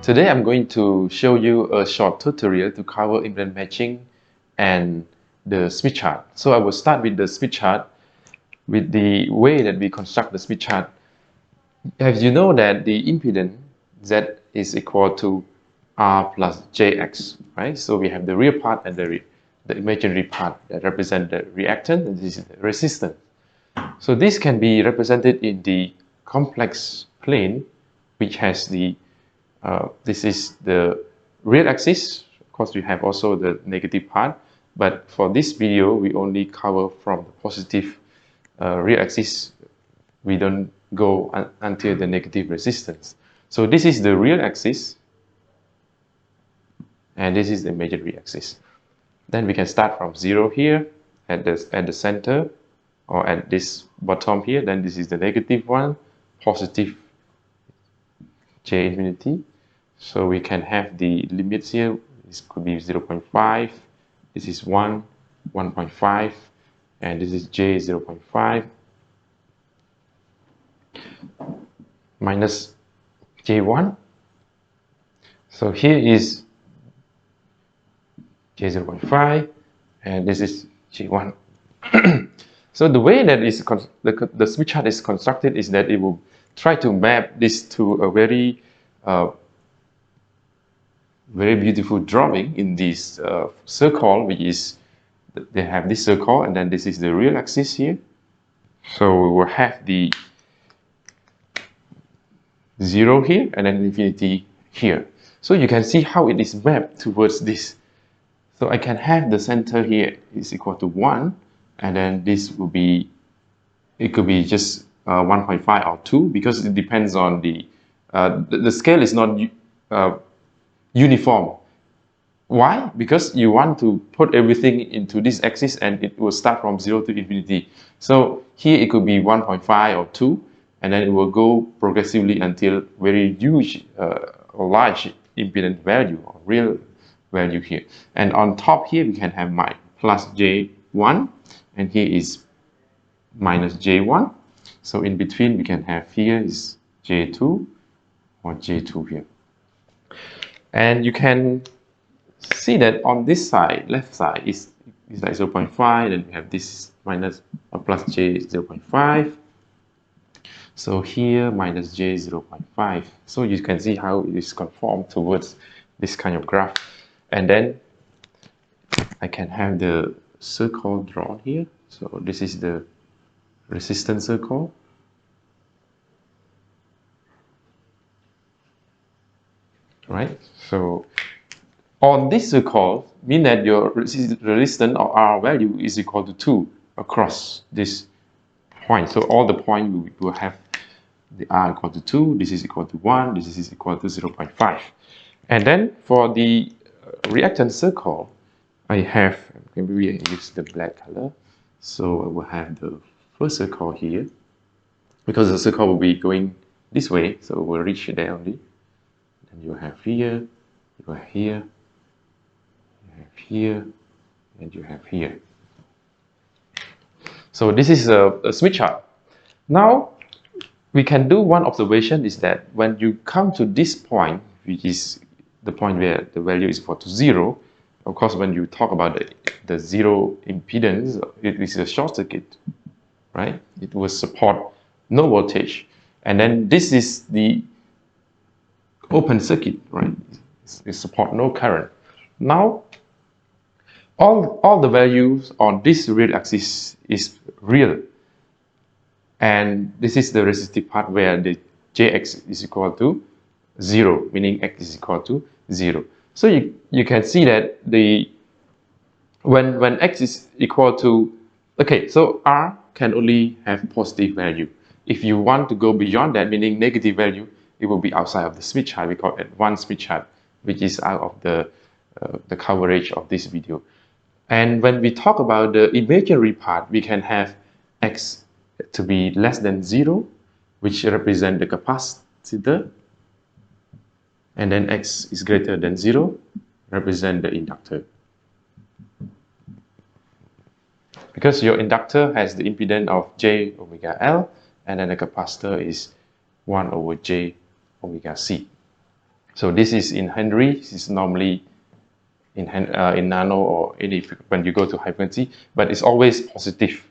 Today I'm going to show you a short tutorial to cover impedance matching and the Smith chart. So I will start with the Smith chart with the way that we construct the Smith chart. As you know that the impedance Z is equal to R plus JX, right? So we have the real part and the imaginary part that represent the reactance, and this is the resistance. So this can be represented in the complex plane, which has the this is the real axis. Of course, we have also the negative part, but for this video, we only cover from the positive real axis. We don't go until the negative resistance. So this is the real axis, and this is the imaginary axis. Then we can start from 0 here at the center, or at this bottom here. Then this is the negative one, positive J infinity. So we can have the limits here. This could be 0.5, this is 1, 1.5, and this is J 0.5 minus J1. So here is J 0.5 and this is J1. So the way that the Smith chart is constructed is that it will try to map this to a very beautiful drawing in this circle, which is, they have this circle and then this is the real axis here. So we will have the 0 here and then infinity here. So you can see how it is mapped towards this. So I can have the center here is equal to 1, and then this will be, it could be just 1.5 or 2, because it depends on the scale is not uniform. Why? Because you want to put everything into this axis and it will start from 0 to infinity. So here it could be 1.5 or 2, and then it will go progressively until very huge or large impedance value or real value here. And on top here we can have my plus J1, and here is minus J1. So in between we can have here is J2 or J2 here. And you can see that on this side, left side, is like 0.5, then we have this minus or plus J 0.5. So here minus J 0.5. So you can see how it is conformed towards this kind of graph. And then I can have the circle drawn here. So this is the resistance circle. Right? So on this circle, mean that your resistance or R value is equal to 2 across this point. So all the points will have the R equal to 2, this is equal to 1, this is equal to 0.5. And then for the reactance circle, I have, maybe I use the black color. So I will have the first circle here, because the circle will be going this way, so we'll reach there only. And you have here, you have here, you have here, and you have here. So this is a Smith chart. Now we can do one observation, is that when you come to this point, which is the point where the value is equal to 0, of course when you talk about the zero impedance, it is a short circuit, right? It will support no voltage. And then this is the open circuit, right? It support no current. Now all the values on this real axis is real, and this is the resistive part where the Jx is equal to 0, meaning x is equal to 0. So you can see that when x is equal to, okay, so R can only have positive value. If you want to go beyond that, meaning negative value, it will be outside of the Smith chart. We call it one Smith chart, which is out of the coverage of this video. And when we talk about the imaginary part, we can have x to be less than 0, which represent the capacitor, and then x is greater than 0, represent the inductor. Because your inductor has the impedance of J omega L, and then the capacitor is 1 over J omega C. So this is in Henry. This is normally in nano or any when you go to high frequency, but it's always positive.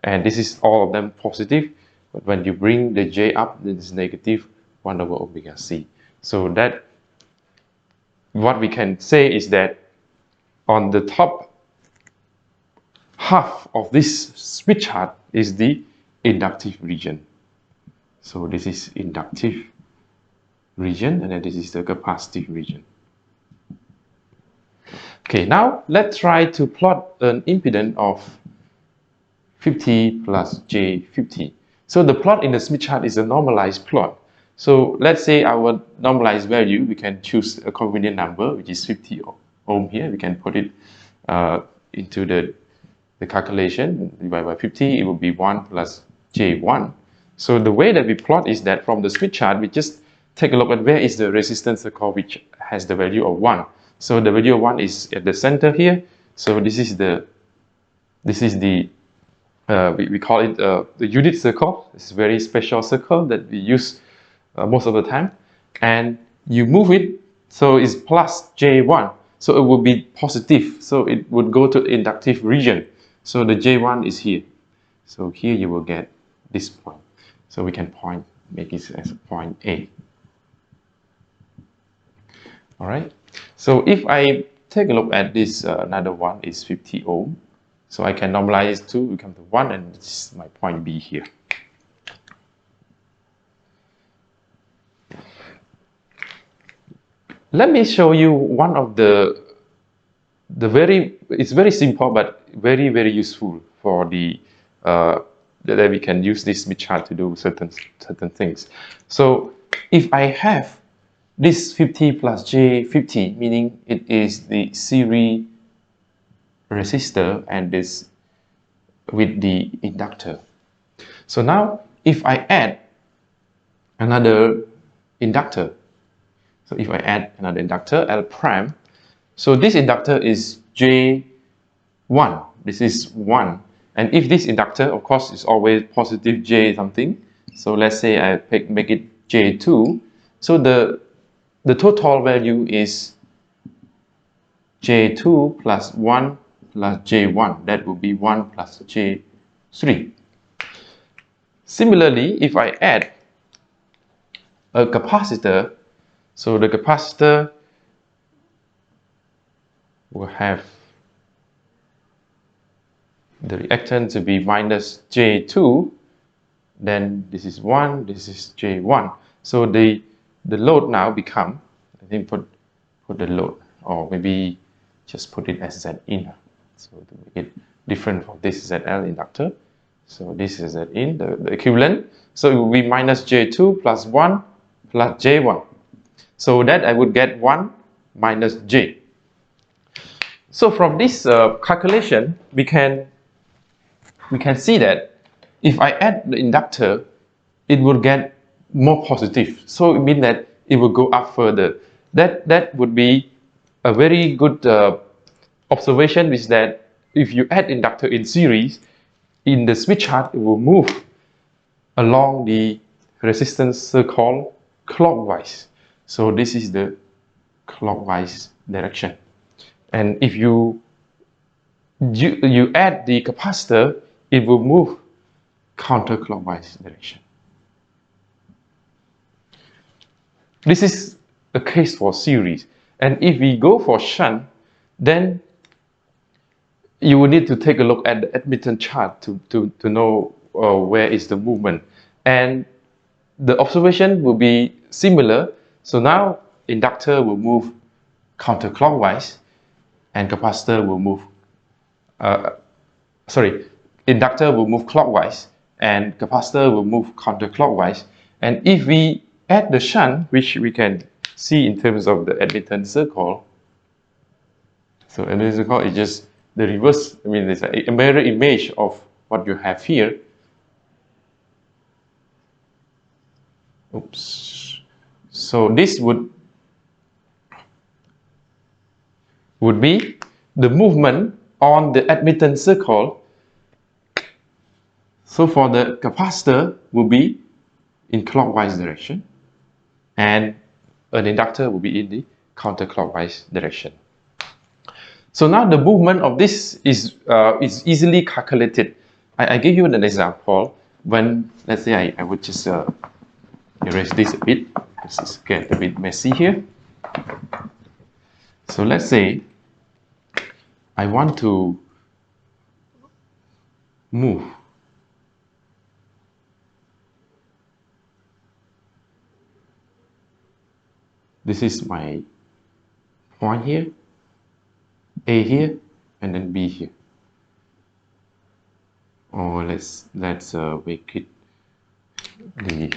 And this is all of them positive. But when you bring the J up, then it's negative 1 over omega C. So that what we can say is that on the top half of this switch chart is the inductive region. So this is inductive region, and then this is the capacitive region. Okay, now let's try to plot an impedance of 50 plus J50. So the plot in the Smith chart is a normalized plot. So let's say our normalized value, we can choose a convenient number, which is 50 ohm here. We can put it into the calculation, divided by 50, it will be 1 plus J1. So the way that we plot is that from the Smith chart, we just take a look at where is the resistance circle which has the value of 1. So the value of 1 is at the center here. So this is the we call it the unit circle. It's a very special circle that we use most of the time. And you move it, so it's plus J1. So it will be positive. So it would go to the inductive region. So the J1 is here. So here you will get this point. So we can make it as point A. All right. So if I take a look at this, another one is 50 ohm. So I can normalize 2, become to 1, and this is my point B here. Let me show you one of it's very simple but very, very useful for that we can use this Smith chart to do certain things. So if I have this 50 plus J50, meaning it is the series resistor and this with the inductor. So now if I add another inductor, so if I add another inductor L prime, so this inductor is J1, this is 1, and if this inductor, of course, is always positive J something, so let's say I make it J2, so the total value is J2 plus 1 plus J1, that will be 1 plus J3. Similarly, if I add a capacitor, so the capacitor will have the reactance to be minus J2, then this is 1, this is J1. So the load now become, I think put the load, or maybe just put it as Z in. So to make it different from this ZL inductor. So this is Z in, the equivalent. So it will be minus J2 plus 1 plus J1. So that I would get 1 minus J. So from this calculation, we can see that if I add the inductor, it will get more positive. So it means that it will go up further. That would be a very good observation, is that if you add inductor in series, in the Smith chart, it will move along the resistance circle clockwise. So this is the clockwise direction. And if you add the capacitor, it will move counterclockwise direction. This is a case for series. And if we go for shunt, then you will need to take a look at the admittance chart to know where is the movement. And the observation will be similar. So now inductor will move counterclockwise and capacitor will move, inductor will move clockwise and capacitor will move counterclockwise. And if we add the shunt, which we can see in terms of the admittance circle, so admittance circle is just the reverse, I mean, it's a mirror image of what you have here. Oops. So this would be the movement on the admittance circle. So for the capacitor will be in clockwise direction, and an inductor will be in the counterclockwise direction. So now the movement of this is easily calculated. I give you an example. When, let's say, I would just erase this a bit, because it's get a bit messy here. So let's say I want to move this is my point here, A here, and then B here. Or let's make it the.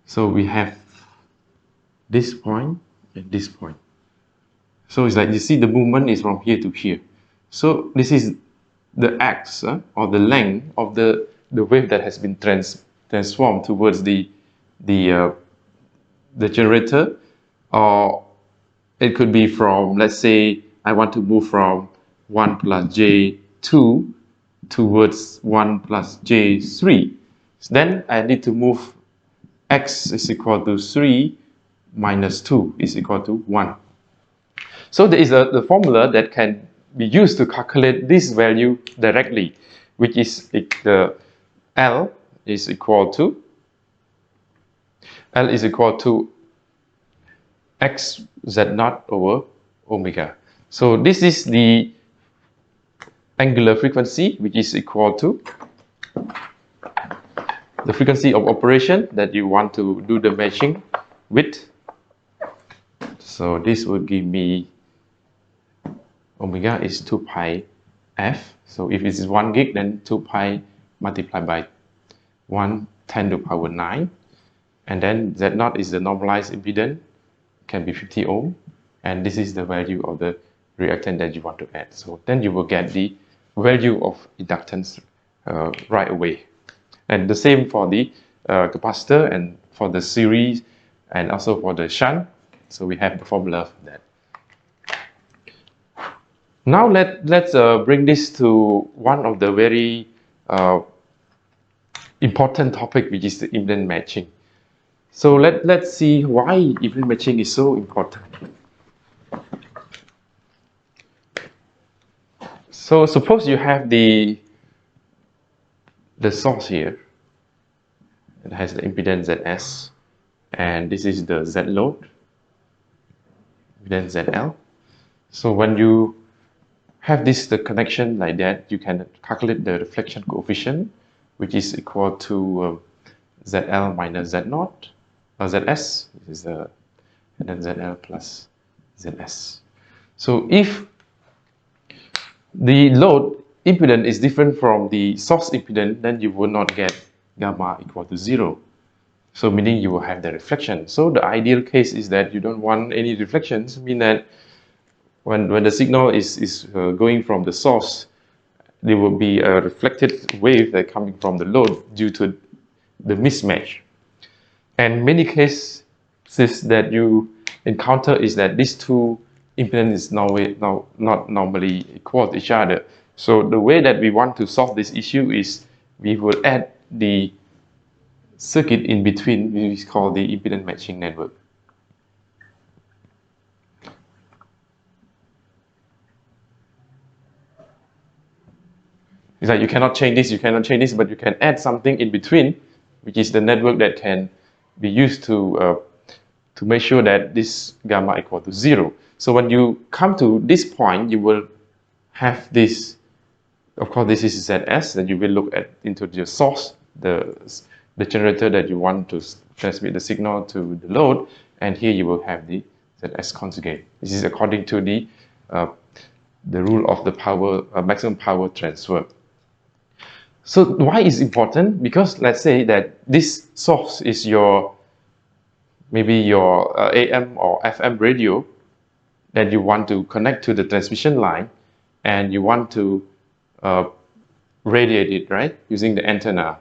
So we have this point and this point. So it's like you see the movement is from here to here. So this is the x or the length of the wave that has been transformed towards the generator, or it could be from, let's say, I want to move from 1 plus j2 towards 1 plus j3. So then I need to move x is equal to 3 minus 2 is equal to 1. So there is the formula that can be used to calculate this value directly, which is the L is equal to x z naught over omega. So this is the angular frequency, which is equal to the frequency of operation that you want to do the matching with. So this would give me omega is 2 pi f. So if it is 1 gig, then 2 pi multiplied by 1 10 to the power 9. And then Z0 is the normalized impedance, can be 50 ohm. And this is the value of the reactant that you want to add. So then you will get the value of inductance right away. And the same for the capacitor and for the series and also for the shunt. So we have the formula for that. Now let's bring this to one of the very important topic, which is the impedance matching. So let's see why impedance matching is so important. So suppose you have the source here. It has the impedance ZS, and this is the Z load, impedance ZL. So when you have the connection like that, you can calculate the reflection coefficient, which is equal to ZL minus Z0, or ZS, this is and then ZL plus ZS. So if the load impedance is different from the source impedance, then you will not get gamma equal to 0. So meaning you will have the reflection. So the ideal case is that you don't want any reflections, meaning that when the signal is going from the source, there will be a reflected wave that coming from the load due to the mismatch. And many cases that you encounter is that these two impedance is not normally equal to each other. So the way that we want to solve this issue is we will add the circuit in between, which is called the impedance matching network. It's like you cannot change this, but you can add something in between, which is the network that can be used to make sure that this gamma equal to 0. So when you come to this point, you will have this. Of course, this is ZS. Then you will look into your source, the generator that you want to transmit the signal to the load, and here you will have the ZS conjugate. This is according to the rule of the maximum power transfer. So why is it important? Because let's say that this source is maybe your AM or FM radio that you want to connect to the transmission line, and you want to radiate it, right, using the antenna.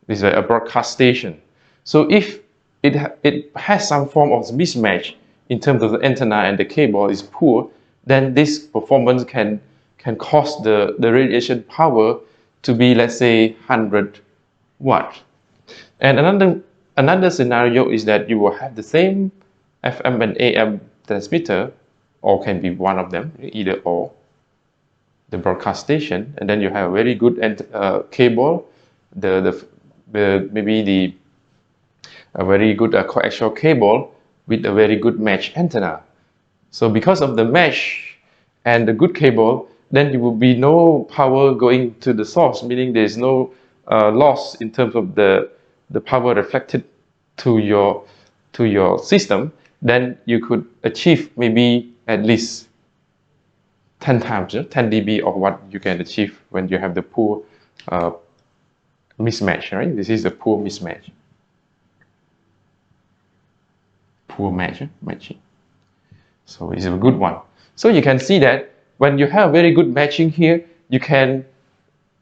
This is a broadcast station. So if it has some form of mismatch in terms of the antenna and the cable is poor, then this performance can cause the radiation power to be, let's say, 100 watt. And another another scenario is that you will have the same FM and AM transmitter, or can be one of them, either or, the broadcast station, and then you have a very good cable, maybe a very good coaxial cable with a very good mesh antenna. So because of the mesh and the good cable, then there will be no power going to the source, meaning there is no loss in terms of the power reflected to your system. Then you could achieve maybe at least 10 times, 10 dB of what you can achieve when you have the poor mismatch, right? This is a poor mismatch. Poor matching. So it's a good one. So you can see that when you have very good matching here, you can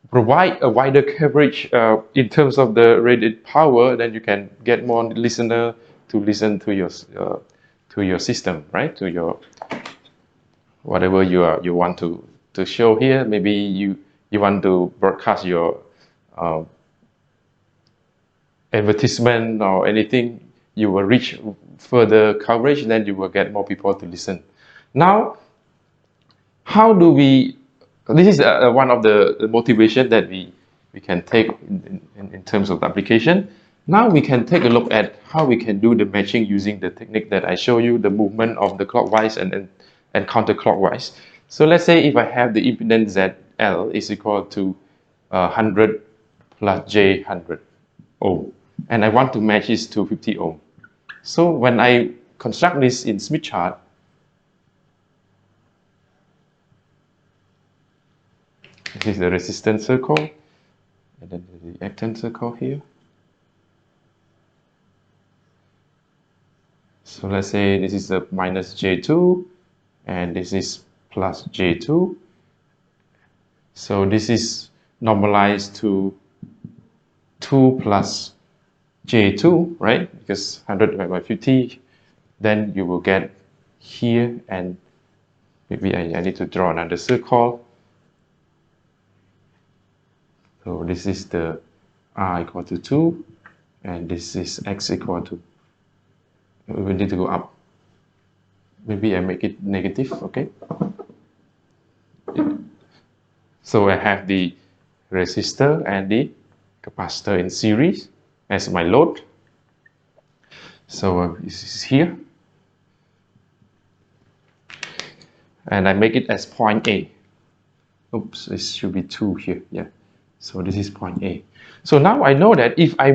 provide a wider coverage in terms of the rated power. Then you can get more listener to listen to your system, right? To your whatever you want to show here. Maybe you want to broadcast your advertisement or anything. You will reach further coverage, then you will get more people to listen. Now, how do we, this is one of the motivation that we can take in terms of the application. Now we can take a look at how we can do the matching using the technique that I show you, the movement of the clockwise and counterclockwise. So let's say if I have the impedance ZL is equal to 100 plus J100 ohm, and I want to match this to 50 ohm. So when I construct this in Smith chart, this is the resistance circle, and then the reactance circle here. So let's say this is a minus J2, and this is plus J2. So this is normalized to 2 plus J2, right? Because 100 divided by 50, then you will get here, and maybe I need to draw another circle. So this is the R equal to 2, and this is X equal to, we need to go up. Maybe I make it negative, okay? So I have the resistor and the capacitor in series as my load. So this is here. And I make it as point A. Oops, it should be 2 here, yeah. So this is point A. So now I know that if I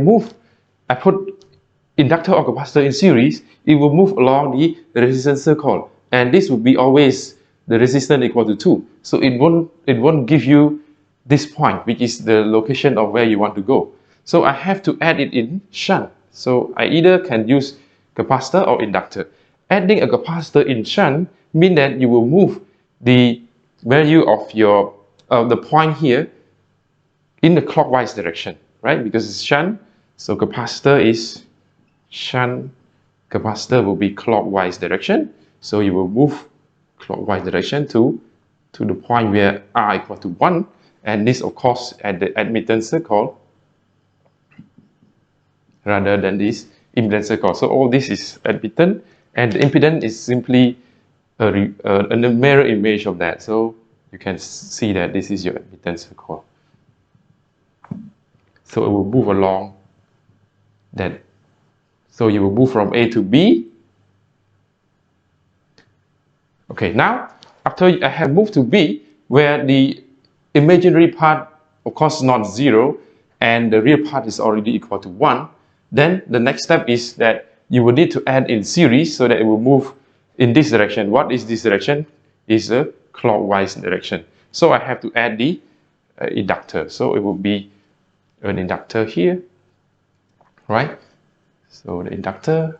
put inductor or capacitor in series, it will move along the resistance circle. And this will be always the resistance equal to 2. So it won't give you this point, which is the location of where you want to go. So I have to add it in shunt. So I either can use capacitor or inductor. Adding a capacitor in shunt means that you will move the value of your the point here in the clockwise direction, right? Because it's shunt, so capacitor is shunt. Capacitor will be clockwise direction, so you will move clockwise direction to the point where R equal to 1, and this of course at the admittance circle rather than this impedance circle. So all this is admittance, and the impedance is simply a mirror image of that. So you can see that this is your admittance circle. So it will move along that. So you will move from A to B. Okay, now after I have moved to B, where the imaginary part of course is not 0 and the real part is already equal to 1, then the next step is that you will need to add in series so that it will move in this direction. What is this direction? Is a clockwise direction. So I have to add the inductor. So it will be an inductor here, right? So the inductor,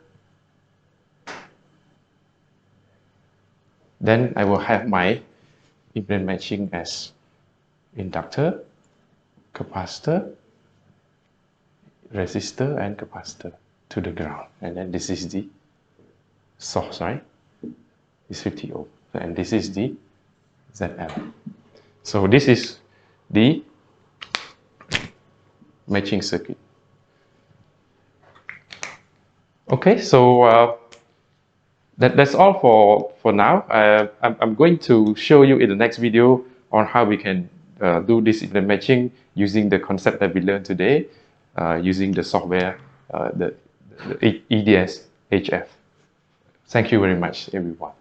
then I will have my impedance matching as inductor, capacitor, resistor, and capacitor to the ground. And then this is the source, right? It's 50 ohm. And this is the ZL. So this is the matching circuit. Okay, so that's all for now. I'm going to show you in the next video on how we can do this impedance matching using the concept that we learned today, using the software, the EDS HF. Thank you very much, everyone.